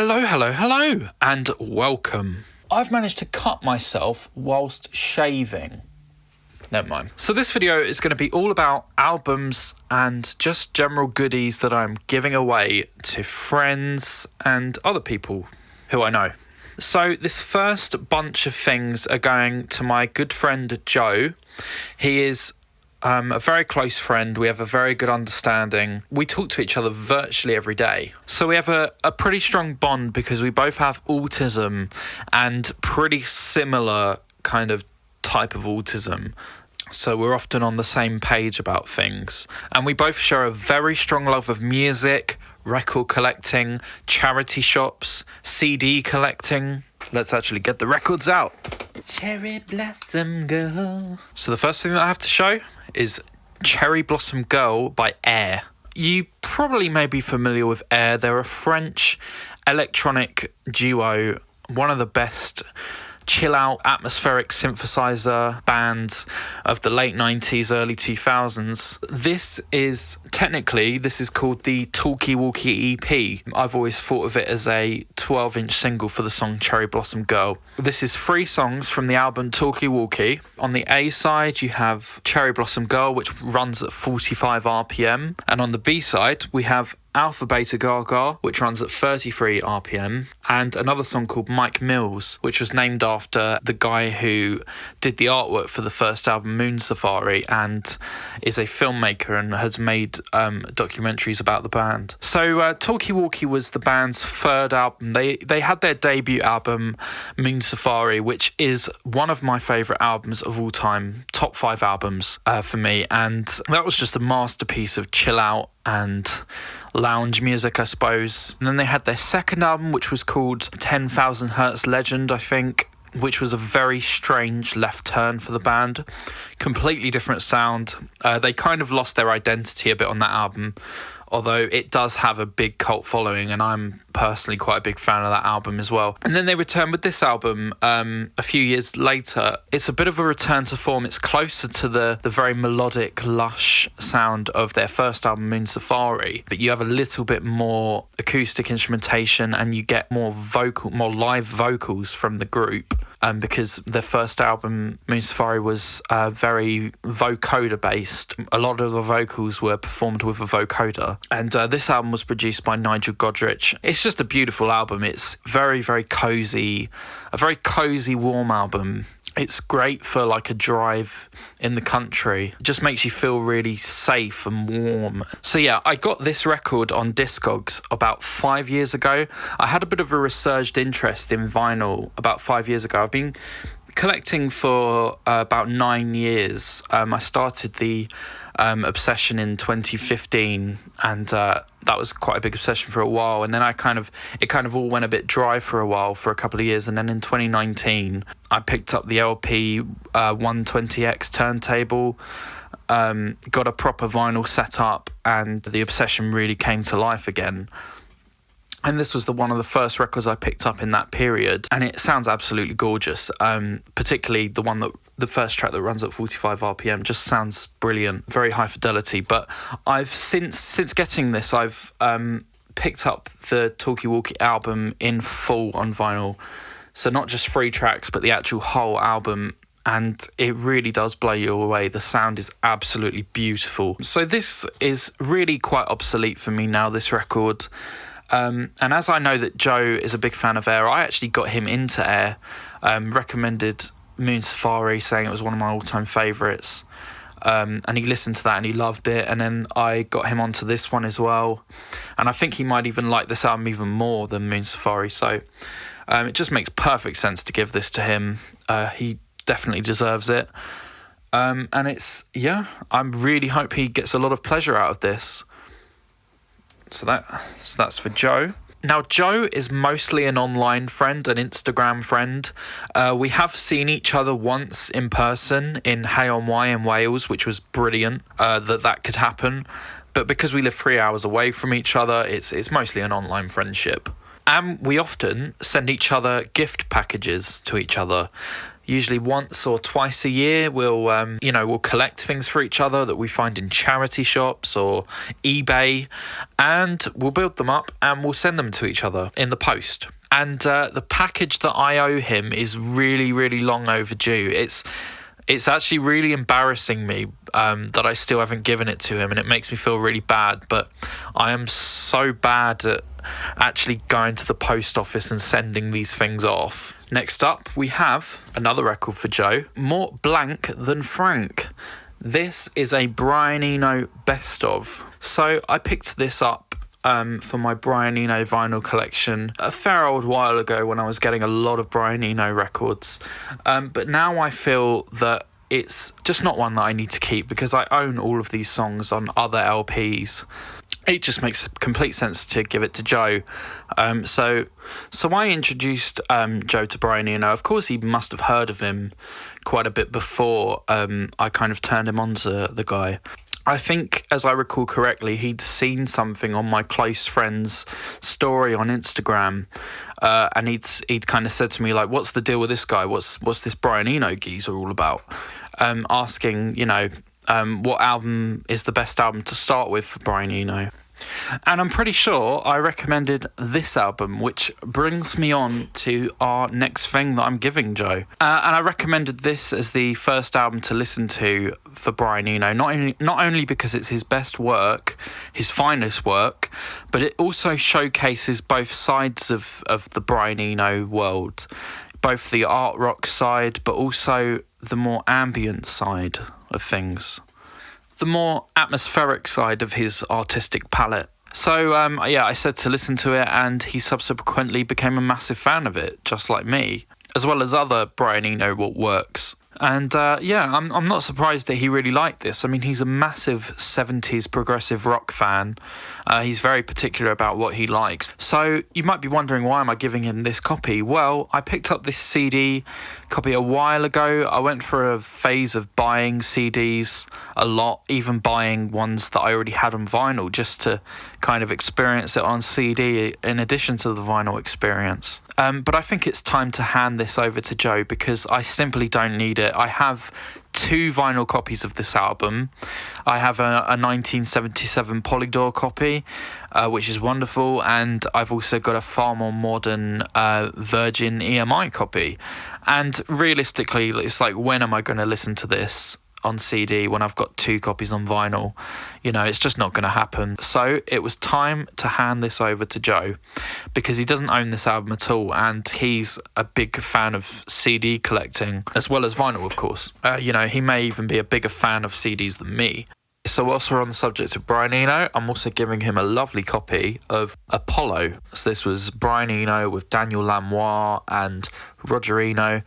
Hello, and welcome. I've managed to cut myself whilst shaving. Never mind. So this video is going to be all about albums and just general goodies that I'm giving away to friends and other people who I know. So this first bunch of things are going to my good friend Joe. He is a very close friend. We have a very good understanding. We talk to each other virtually every day. So we have a pretty strong bond because we both have autism and pretty similar kind of type of autism. So we're often on the same page about things. And we both share a very strong love of music, record collecting, charity shops, CD collecting. Let's actually get the records out. Cherry Blossom Girl. So the first thing that I have to show is Cherry Blossom Girl by Air. You probably may be familiar with Air. They're a French electronic duo, one of the best chill out atmospheric synthesizer bands of the late 90s, early 2000s. This is called the Talkie Walkie EP. I've always thought of it as a 12-inch single for the song Cherry Blossom Girl. This is 3 songs from the album Talkie Walkie. On the A side, you have Cherry Blossom Girl, which runs at 45 RPM. And on the B side, we have Alpha Beta Gaga, which runs at 33 RPM, and another song called Mike Mills, which was named after the guy who did the artwork for the first album, Moon Safari, and is a filmmaker and has made documentaries about the band. So Talkie Walkie was the band's third album. They had their debut album, Moon Safari, which is one of my favourite albums of all time, top 5 albums for me, and that was just a masterpiece of chill out and lounge music, I suppose. And then they had their second album, which was called 10,000 Hertz Legend, I think, which was a very strange left turn for the band. Completely different sound. They kind of lost their identity a bit on that album, although it does have a big cult following, and I'm personally quite a big fan of that album as well. And then they returned with this album a few years later. It's a bit of a return to form. It's closer to the very melodic, lush sound of their first album, Moon Safari, but you have a little bit more acoustic instrumentation and you get more live vocals from the group. Because their first album, Moon Safari, was very vocoder based. A lot of the vocals were performed with a vocoder. And this album was produced by Nigel Godrich. It's just a beautiful album. It's very, very cozy, a very cozy, warm album. It's great for like a drive in the country. It just makes you feel really safe and warm. So yeah, I got this record on Discogs about 5 years ago. I had a bit of a resurged interest in vinyl about 5 years ago. I've been collecting for about 9 years. I started the obsession in 2015, and that was quite a big obsession for a while, and then it kind of all went a bit dry for a while, for a couple of years, and then in 2019 I picked up the LP 120X turntable, got a proper vinyl set up, and the obsession really came to life again. And this was one of the first records I picked up in that period, and it sounds absolutely gorgeous. Particularly the first track that runs at 45 RPM just sounds brilliant, very high fidelity. But I've since getting this, I've picked up the Talkie Walkie album in full on vinyl, so not just 3 tracks, but the actual whole album. And it really does blow you away. The sound is absolutely beautiful. So this is really quite obsolete for me now, this record. And as I know that Joe is a big fan of Air, I actually got him into Air, recommended Moon Safari, saying it was one of my all-time favourites, and he listened to that and he loved it, and then I got him onto this one as well, and I think he might even like this album even more than Moon Safari, so it just makes perfect sense to give this to him. He definitely deserves it, and I really hope he gets a lot of pleasure out of this. So that's for Joe. Now, Joe is mostly an online friend, an Instagram friend. We have seen each other once in person in Hay on Wye in Wales, which was brilliant that could happen. But because we live 3 hours away from each other, it's mostly an online friendship. And we often send each other gift packages to each other. Usually once or twice a year, we'll collect things for each other that we find in charity shops or eBay, and we'll build them up and we'll send them to each other in the post. And the package that I owe him is really, really long overdue. It's actually really embarrassing me that I still haven't given it to him, and it makes me feel really bad. But I am so bad at actually going to the post office and sending these things off. Next up, we have another record for Joe, More Blank Than Frank. This is a Brian Eno best of. So I picked this up for my Brian Eno vinyl collection a fair old while ago when I was getting a lot of Brian Eno records. But now I feel that it's just not one that I need to keep because I own all of these songs on other LPs. It just makes complete sense to give it to Joe. So I introduced Joe to Brian Eno. Of course, he must have heard of him quite a bit before I kind of turned him on to the guy. I think, as I recall correctly, he'd seen something on my close friend's story on Instagram, and he'd kind of said to me, like, what's the deal with this guy? What's this Brian Eno geezer all about? Asking, what album is the best album to start with for Brian Eno. And I'm pretty sure I recommended this album, which brings me on to our next thing that I'm giving Joe. And I recommended this as the first album to listen to for Brian Eno, not only because it's his best work, his finest work, but it also showcases both sides of the Brian Eno world, both the art rock side, but also the more ambient side of things. The more atmospheric side of his artistic palette. So, I said to listen to it, and he subsequently became a massive fan of it, just like me, as well as other Brian Eno works. And I'm not surprised that he really liked this. I mean, he's a massive 70s progressive rock fan. He's very particular about what he likes. So you might be wondering, why am I giving him this copy? Well, I picked up this CD copy a while ago. I went for a phase of buying CDs a lot, even buying ones that I already had on vinyl, just to kind of experience it on CD in addition to the vinyl experience. But I think it's time to hand this over to Joe because I simply don't need it. I have 2 vinyl copies of this album. I have a 1977 Polydor copy, which is wonderful, and I've also got a far more modern Virgin EMI copy. And realistically, it's like, when am I going to listen to this on CD when I've got 2 copies on vinyl? It's just not going to happen. So it was time to hand this over to Joe because he doesn't own this album at all, and he's a big fan of CD collecting as well as vinyl, of course. He may even be a bigger fan of CDs than me. So whilst we're on the subject of Brian Eno, I'm also giving him a lovely copy of Apollo. So this was Brian Eno with Daniel Lanois and Roger Eno.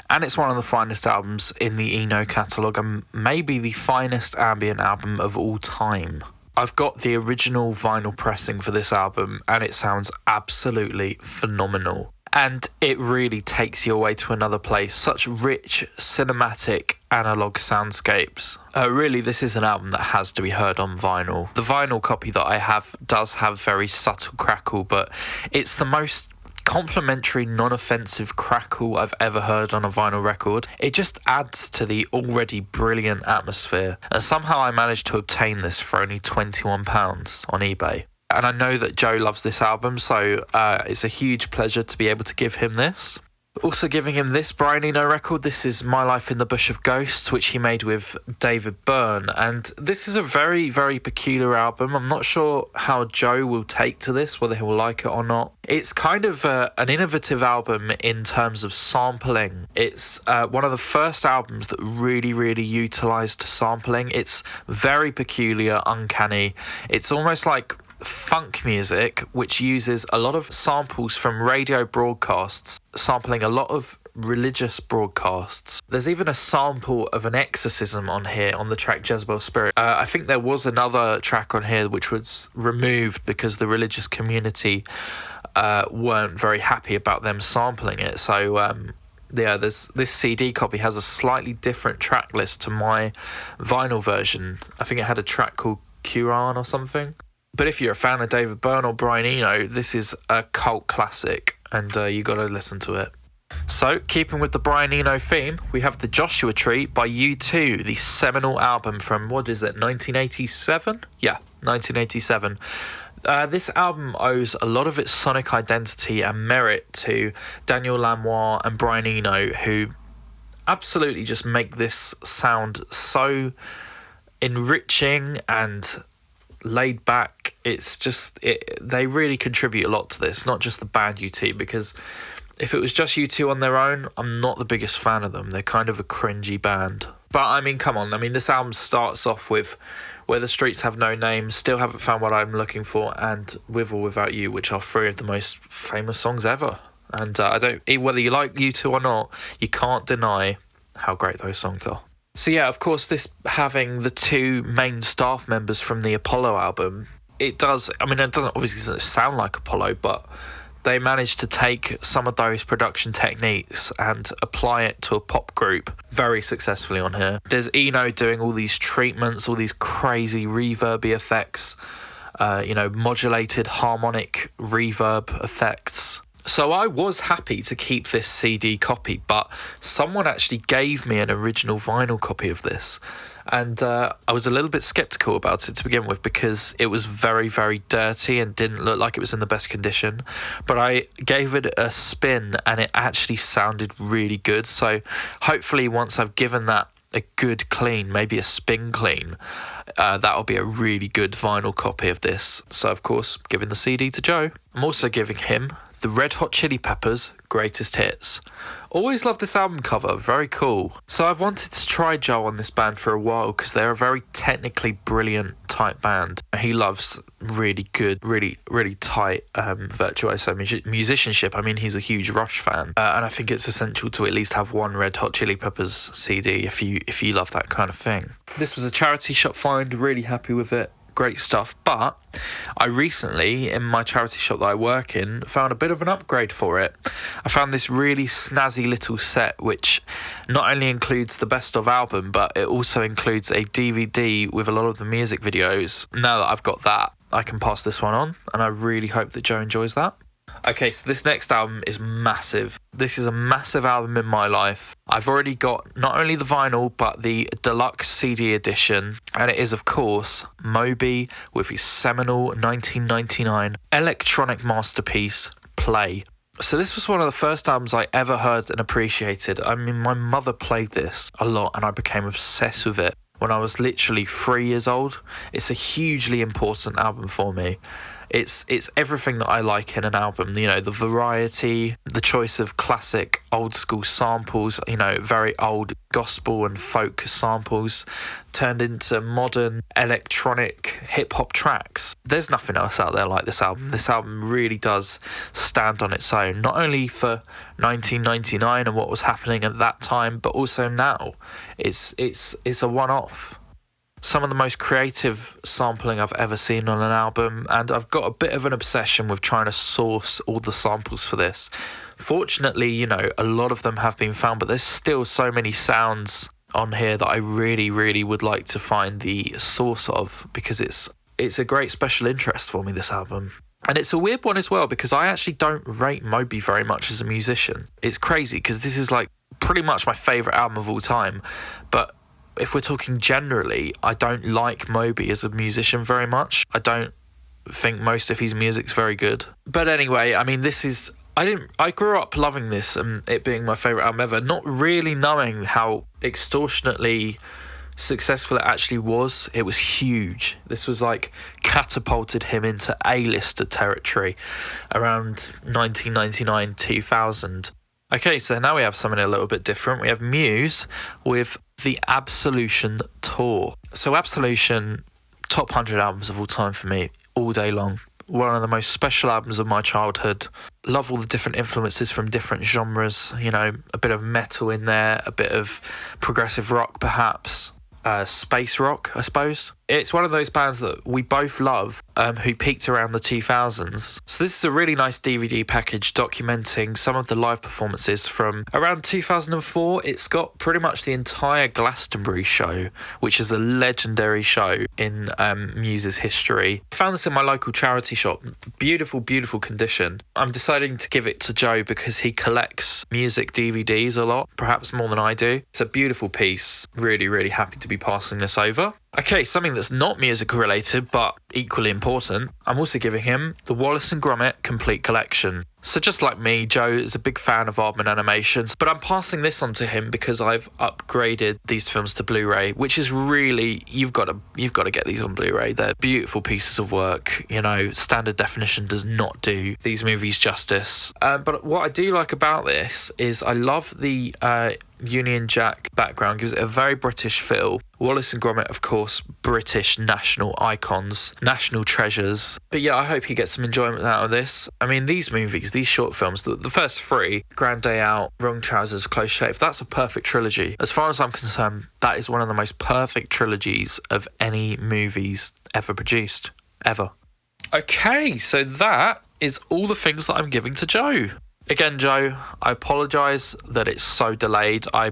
And it's one of the finest albums in the Eno catalogue, and maybe the finest ambient album of all time. I've got the original vinyl pressing for this album, and it sounds absolutely phenomenal. And it really takes you away to another place. Such rich, cinematic, analog soundscapes. Really, this is an album that has to be heard on vinyl. The vinyl copy that I have does have very subtle crackle, but it's the most complimentary, non-offensive crackle I've ever heard on a vinyl record. It just adds to the already brilliant atmosphere, and somehow I managed to obtain this for only £21 on eBay. And I know that Joe loves this album, so it's a huge pleasure to be able to give him this. Also giving him this Brian Eno record. This is My Life in the Bush of Ghosts, which he made with David Byrne. And this is a very, very peculiar album. I'm not sure how Joe will take to this, whether he will like it or not. It's kind of an innovative album in terms of sampling. It's one of the first albums that really, really utilised sampling. It's very peculiar, uncanny. It's almost like funk music, which uses a lot of samples from radio broadcasts, sampling a lot of religious broadcasts. There's even a sample of an exorcism on here on the track Jezebel Spirit. I think there was another track on here which was removed because the religious community weren't very happy about them sampling it. So this CD copy has a slightly different track list to my vinyl version. I think it had a track called Quran or something. But if you're a fan of David Byrne or Brian Eno, this is a cult classic, and you got to listen to it. So, keeping with the Brian Eno theme, we have The Joshua Tree by U2, the seminal album from, 1987? Yeah, 1987. This album owes a lot of its sonic identity and merit to Daniel Lanois and Brian Eno, who absolutely just make this sound so enriching and laid back. It's just, they really contribute a lot to this, not just the band U2, because if it was just U2 on their own, I'm not the biggest fan of them. They're kind of a cringy band. But I mean, come on. I mean, this album starts off with Where the Streets Have No Name, Still Haven't Found What I'm Looking For, and With or Without You, which are three of the most famous songs ever. And whether you like U2 or not, you can't deny how great those songs are. So yeah, of course, this having the two main staff members from the Apollo album, it doesn't obviously sound like Apollo, but they managed to take some of those production techniques and apply it to a pop group very successfully on here. There's Eno doing all these treatments, all these crazy reverby effects, modulated harmonic reverb effects. So I was happy to keep this CD copy, but someone actually gave me an original vinyl copy of this. And I was a little bit skeptical about it to begin with because it was very, very dirty and didn't look like it was in the best condition. But I gave it a spin and it actually sounded really good. So hopefully once I've given that a good clean, maybe a spin clean, that'll be a really good vinyl copy of this. So of course, giving the CD to Joe. I'm also giving him the Red Hot Chili Peppers Greatest Hits. Always loved this album cover, very cool. So I've wanted to try Joe on this band for a while because they're a very technically brilliant type band. He loves really good, really, really tight virtuoso musicianship. I mean, he's a huge Rush fan. And I think it's essential to at least have one Red Hot Chili Peppers CD if you love that kind of thing. This was a charity shop find, really happy with it. Great stuff. But I recently, in my charity shop that I work in, found a bit of an upgrade for it. I found this really snazzy little set which not only includes the best of album, but it also includes a DVD with a lot of the music videos. Now that I've got that, I can pass this one on, and I really hope that Joe enjoys that. Okay, so this next album is massive. This is a massive album in my life. I've already got not only the vinyl, but the deluxe CD edition. And it is, of course, Moby with his seminal 1999 electronic masterpiece, Play. So this was one of the first albums I ever heard and appreciated. I mean, my mother played this a lot and I became obsessed with it when I was literally 3 years old. It's a hugely important album for me. It's everything that I like in an album, the variety, the choice of classic old school samples, very old gospel and folk samples turned into modern electronic hip hop tracks. There's nothing else out there like this album. This album really does stand on its own, not only for 1999 and what was happening at that time, but also now. It's a one-off. Some of the most creative sampling I've ever seen on an album, and I've got a bit of an obsession with trying to source all the samples for this. Fortunately, a lot of them have been found, but there's still so many sounds on here that I really, really would like to find the source of, because it's a great special interest for me, this album. And it's a weird one as well, because I actually don't rate Moby very much as a musician. It's crazy, because this is like pretty much my favourite album of all time, but if we're talking generally, I don't like Moby as a musician very much. I don't think most of his music's very good. But anyway, I mean, I grew up loving this and it being my favourite album ever, not really knowing how extortionately successful it actually was. It was huge. This was like catapulted him into A-lister territory around 1999, 2000. Okay, so now we have something a little bit different. We have Muse with the Absolution Tour. So Absolution, top 100 albums of all time for me, all day long. One of the most special albums of my childhood. Love all the different influences from different genres, a bit of metal in there, a bit of progressive rock perhaps, space rock, I suppose. It's one of those bands that we both love, who peaked around the 2000s. So this is a really nice DVD package documenting some of the live performances from around 2004. It's got pretty much the entire Glastonbury show, which is a legendary show in Muse's history. I found this in my local charity shop. Beautiful, beautiful condition. I'm deciding to give it to Joe because he collects music DVDs a lot, perhaps more than I do. It's a beautiful piece. Really, really happy to be passing this over. Okay, something that's not music related, but equally important. I'm also giving him the Wallace and Gromit Complete Collection. So just like me, Joe is a big fan of Aardman Animations, but I'm passing this on to him because I've upgraded these films to Blu-ray, which is really, you've got to get these on Blu-ray. They're beautiful pieces of work. You know, standard definition does not do these movies justice. But what I do like about this is I love the Union Jack background, gives it a very British feel. Wallace and Gromit, of course, British national icons, national treasures. But yeah, I hope he gets some enjoyment out of this. I mean, these movies, these short films, the first three, Grand Day Out, Wrong Trousers, Close Shave, that's a perfect trilogy. As far as I'm concerned, that is one of the most perfect trilogies of any movies ever produced. Ever. Okay, so that is all the things that I'm giving to Joe. Again, Joe, I apologise that it's so delayed. I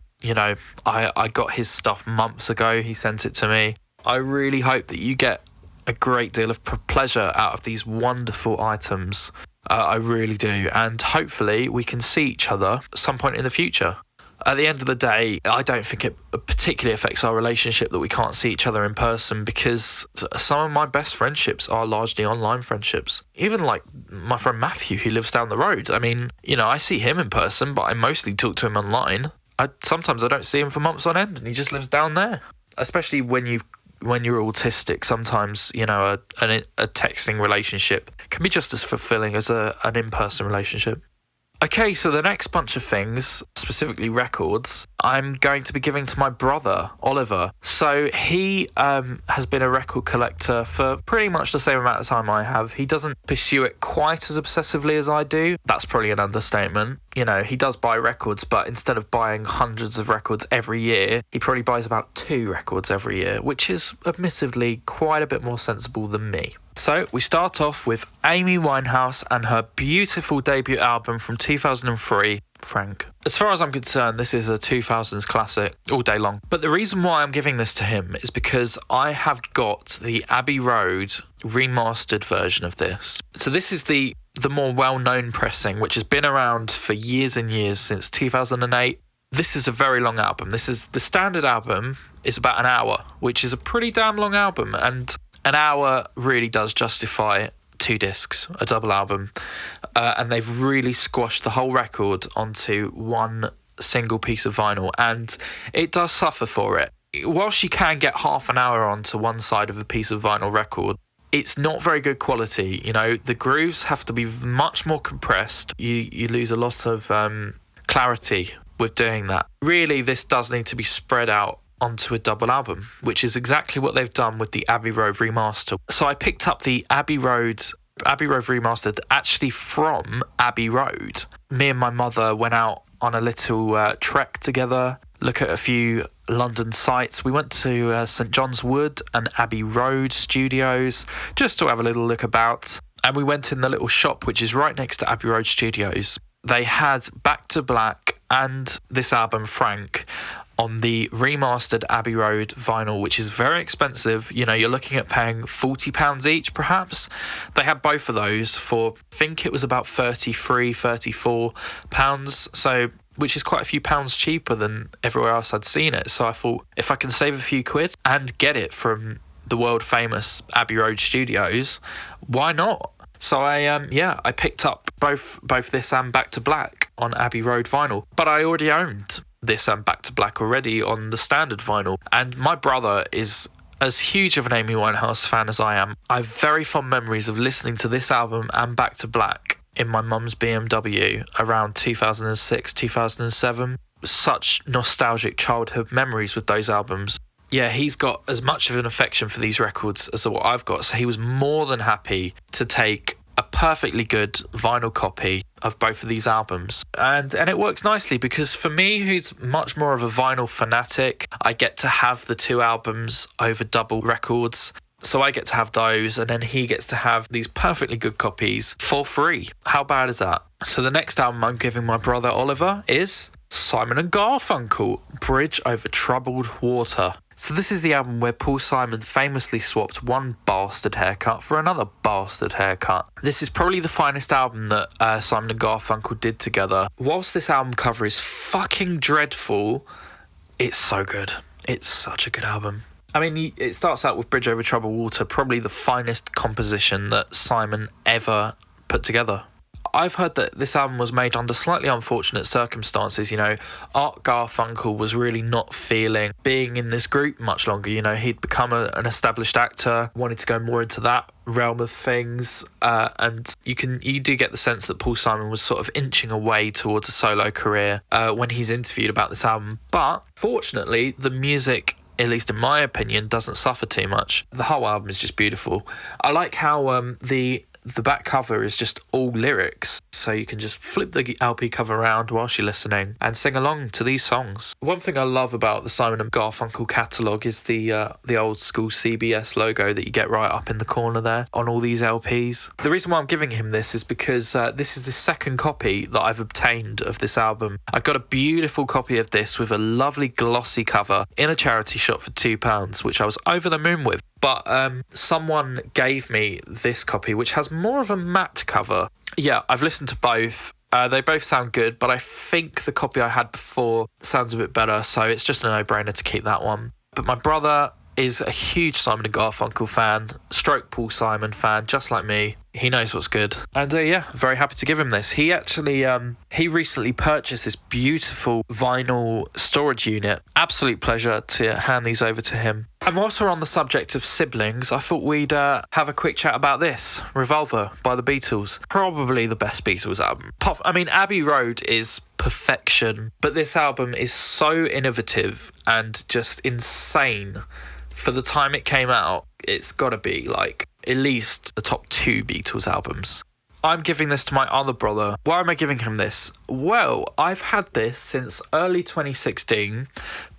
got his stuff months ago. He sent it to me. I really hope that you get a great deal of pleasure out of these wonderful items. I really do. And hopefully we can see each other at some point in the future. At the end of the day, I don't think it particularly affects our relationship that we can't see each other in person, because some of my best friendships are largely online friendships. Even like my friend Matthew, who lives down the road. I mean, you know, I see him in person, but I mostly talk to him online. Sometimes I don't see him for months on end, and he just lives down there. Especially when you're autistic, sometimes, you know, a texting relationship can be just as fulfilling as an in-person relationship. Okay, so the next bunch of things, specifically records, I'm going to be giving to my brother, Oliver. So he has been a record collector for pretty much the same amount of time I have. He doesn't pursue it quite as obsessively as I do. That's probably an understatement. You know, he does buy records, but instead of buying hundreds of records every year, he probably buys about 2 records every year, which is admittedly quite a bit more sensible than me. So we start off with Amy Winehouse and her beautiful debut album from 2003, Frank. As far as I'm concerned, this is a 2000s classic all day long. But the reason why I'm giving this to him is because I have got the Abbey Road remastered version of this. So this is the more well-known pressing, which has been around for years and years, since 2008. This is a very long album. The standard album is about an hour, which is a pretty damn long album, and an hour really does justify 2 discs, a double album, and they've really squashed the whole record onto one single piece of vinyl, and it does suffer for it. Whilst you can get half an hour onto one side of a piece of vinyl record, it's not very good quality. You know, the grooves have to be much more compressed. You lose a lot of clarity with doing that. Really, this does need to be spread out onto a double album, which is exactly what they've done with the Abbey Road remaster. So I picked up the Abbey Road remastered, actually from Abbey Road. Me and my mother went out on a little trek together, look at a few London sites. We went to St John's Wood and Abbey Road Studios just to have a little look about. And we went in the little shop which is right next to Abbey Road Studios. They had Back to Black and this album, Frank, on the remastered Abbey Road vinyl, which is very expensive. You know, you're looking at paying £40 each, perhaps. They had both of those for, I think it was about £34, so, which is quite a few pounds cheaper than everywhere else I'd seen it. So I thought, if I can save a few quid and get it from the world famous Abbey Road Studios, why not? So I picked up both this and Back to Black on Abbey Road vinyl, but I already owned this and Back to Black already on the standard vinyl. And my brother is as huge of an Amy Winehouse fan as I am. I have very fond memories of listening to this album and Back to Black in my mum's BMW around 2006, 2007. Such nostalgic childhood memories with those albums. Yeah, he's got as much of an affection for these records as what I've got, so he was more than happy to take a perfectly good vinyl copy of both of these albums. And it works nicely because for me, who's much more of a vinyl fanatic, I get to have the two albums over double records. So I get to have those, and then he gets to have these perfectly good copies for free. How bad is that? So the next album I'm giving my brother Oliver is Simon & Garfunkel, Bridge Over Troubled Water. So this is the album where Paul Simon famously swapped one bastard haircut for another bastard haircut. This is probably the finest album that Simon & Garfunkel did together. Whilst this album cover is fucking dreadful, it's so good. It's such a good album. I mean, it starts out with Bridge Over Troubled Water, probably the finest composition that Simon ever put together. I've heard that this album was made under slightly unfortunate circumstances. You know, Art Garfunkel was really not feeling being in this group much longer. You know, he'd become an established actor, wanted to go more into that realm of things, and you do get the sense that Paul Simon was sort of inching away towards a solo career when he's interviewed about this album. But fortunately, the music, at least in my opinion, doesn't suffer too much. The whole album is just beautiful. I like how the back cover is just all lyrics, so you can just flip the LP cover around whilst you're listening and sing along to these songs. One thing I love about the Simon & Garfunkel catalogue is the old school CBS logo that you get right up in the corner there on all these LPs. The reason why I'm giving him this is because this is the second copy that I've obtained of this album. I got a beautiful copy of this with a lovely glossy cover in a charity shop for £2, which I was over the moon with. But someone gave me this copy, which has more of a matte cover. Yeah, I've listened to both. They both sound good, but I think the copy I had before sounds a bit better, so it's just a no-brainer to keep that one. But my brother is a huge Simon & Garfunkel fan, stroke Paul Simon fan, just like me. He knows what's good. And yeah, very happy to give him this. He actually, he recently purchased this beautiful vinyl storage unit. Absolute pleasure to hand these over to him. And whilst we're on the subject of siblings, I thought we'd have a quick chat about this. Revolver by the Beatles. Probably the best Beatles album. I mean, Abbey Road is perfection, but this album is so innovative and just insane. For the time it came out, it's got to be like at least the top 2 Beatles albums. I'm giving this to my other brother. Why am I giving him this? Well, I've had this since early 2016.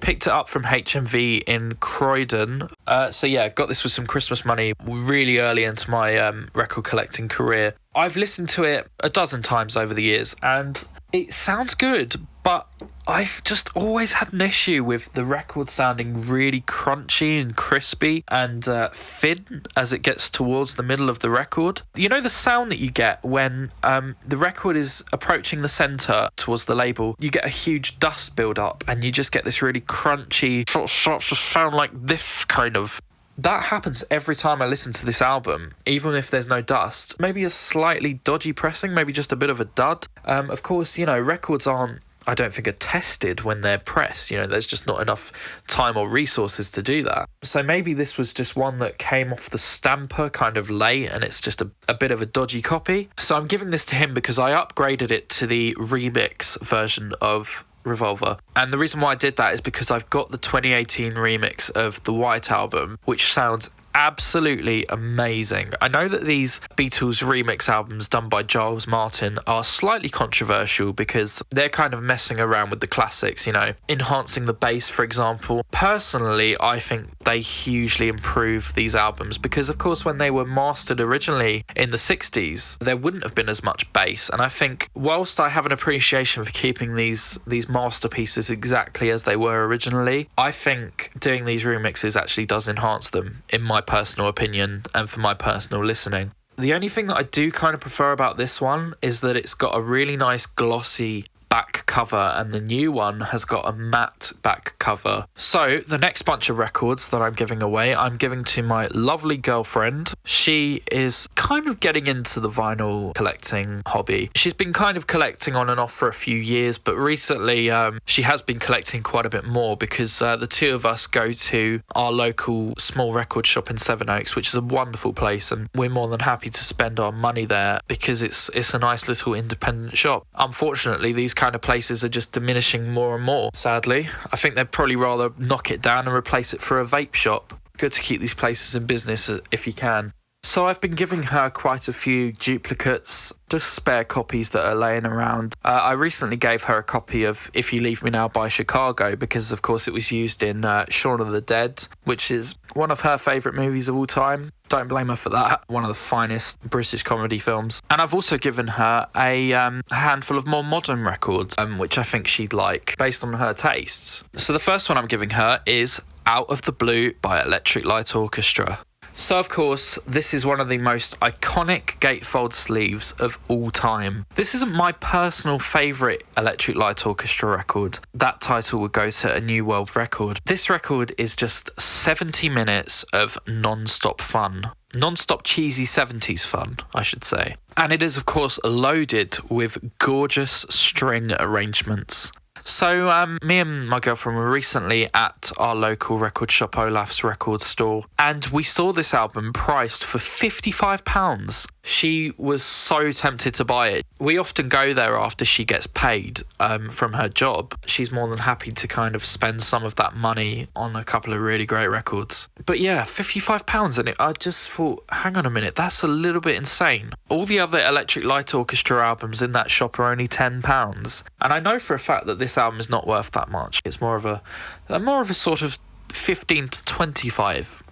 Picked it up from HMV in Croydon. So yeah, got this with some Christmas money really early into my record collecting career. I've listened to it a dozen times over the years and it sounds good, but I've just always had an issue with the record sounding really crunchy and crispy and thin as it gets towards the middle of the record. You know the sound that you get when the record is approaching the centre towards the label? You get a huge dust build up and you just get this really crunchy, starts to sound like this kind of. That happens every time I listen to this album, even if there's no dust. Maybe a slightly dodgy pressing, maybe just a bit of a dud. Of course, you know, records aren't, I don't think, are tested when they're pressed. You know, there's just not enough time or resources to do that. So maybe this was just one that came off the stamper kind of late and it's just a bit of a dodgy copy. So I'm giving this to him because I upgraded it to the remix version of Revolver. And the reason why I did that is because I've got the 2018 remix of the White Album, which sounds absolutely amazing. I know that these Beatles remix albums done by Giles Martin are slightly controversial because they're kind of messing around with the classics, you know, enhancing the bass, for example. Personally, I think they hugely improve these albums because, of course, when they were mastered originally in the 60s, there wouldn't have been as much bass. And I think whilst I have an appreciation for keeping these masterpieces exactly as they were originally, I think doing these remixes actually does enhance them, in my personal opinion and for my personal listening. The only thing that I do kind of prefer about this one is that it's got a really nice glossy back cover and the new one has got a matte back cover. So the next bunch of records that I'm giving away, I'm giving to my lovely girlfriend. She is kind of getting into the vinyl collecting hobby. She's been kind of collecting on and off for a few years, but recently she has been collecting quite a bit more because the two of us go to our local small record shop in Sevenoaks, which is a wonderful place, and we're more than happy to spend our money there because it's a nice little independent shop. Unfortunately, these kind of places are just diminishing more and more, sadly. I think they'd probably rather knock it down and replace it for a vape shop. Good to keep these places in business if you can. So I've been giving her quite a few duplicates, just spare copies that are laying around. I recently gave her a copy of If You Leave Me Now by Chicago because, of course, it was used in Shaun of the Dead, which is one of her favourite movies of all time. Don't blame her for that. One of the finest British comedy films. And I've also given her a handful of more modern records, which I think she'd like, based on her tastes. So the first one I'm giving her is Out of the Blue by Electric Light Orchestra. So, of course, this is one of the most iconic gatefold sleeves of all time. This isn't my personal favourite Electric Light Orchestra record. That title would go to a New World Record. This record is just 70 minutes of non-stop fun. Non-stop cheesy 70s fun, I should say. And it is, of course, loaded with gorgeous string arrangements. So me and my girlfriend were recently at our local record shop, Olaf's Record Store, and we saw this album priced for £55. She was so tempted to buy it. We often go there after she gets paid from her job. She's more than happy to kind of spend some of that money on a couple of really great records. But yeah, £55, and I just thought, hang on a minute, that's a little bit insane. All the other Electric Light Orchestra albums in that shop are only £10. And I know for a fact that this album is not worth that much. It's more of a sort of 15 to 25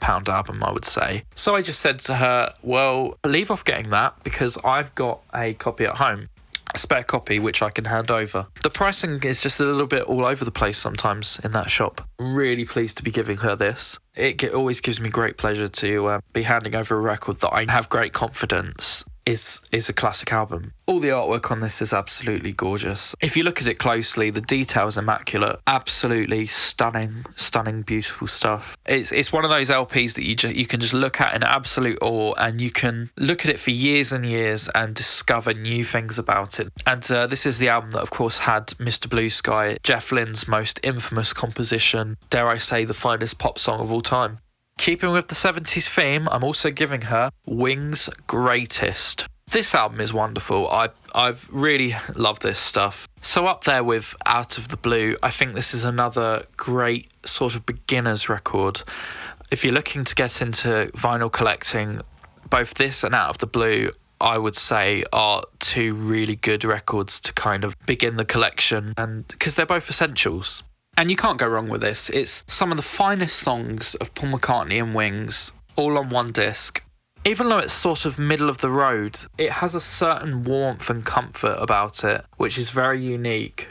pound album, I would say. So I just said to her, well, leave off getting that because I've got a copy at home, a spare copy which I can hand over. The pricing is just a little bit all over the place sometimes in that shop. Really pleased to be giving her this. It always gives me great pleasure to be handing over a record that I have great confidence is a classic album. All the artwork on this is absolutely gorgeous. If you look at it closely, the detail is immaculate. Absolutely stunning, beautiful stuff. It's one of those LPs that you can just look at in absolute awe, and you can look at it for years and years and discover new things about it. And this is the album that, of course, had Mr. Blue Sky, Jeff Lynne's most infamous composition, dare I say, the finest pop song of all time. Keeping with the 70s theme, I'm also giving her Wings' Greatest. This album is wonderful. I've really loved this stuff. So up there with Out of the Blue, I think this is another great sort of beginner's record. If you're looking to get into vinyl collecting, both this and Out of the Blue, I would say, are two really good records to kind of begin the collection, and because they're both essentials. And you can't go wrong with this. It's some of the finest songs of Paul McCartney and Wings, all on one disc. Even though it's sort of middle of the road, it has a certain warmth and comfort about it, which is very unique.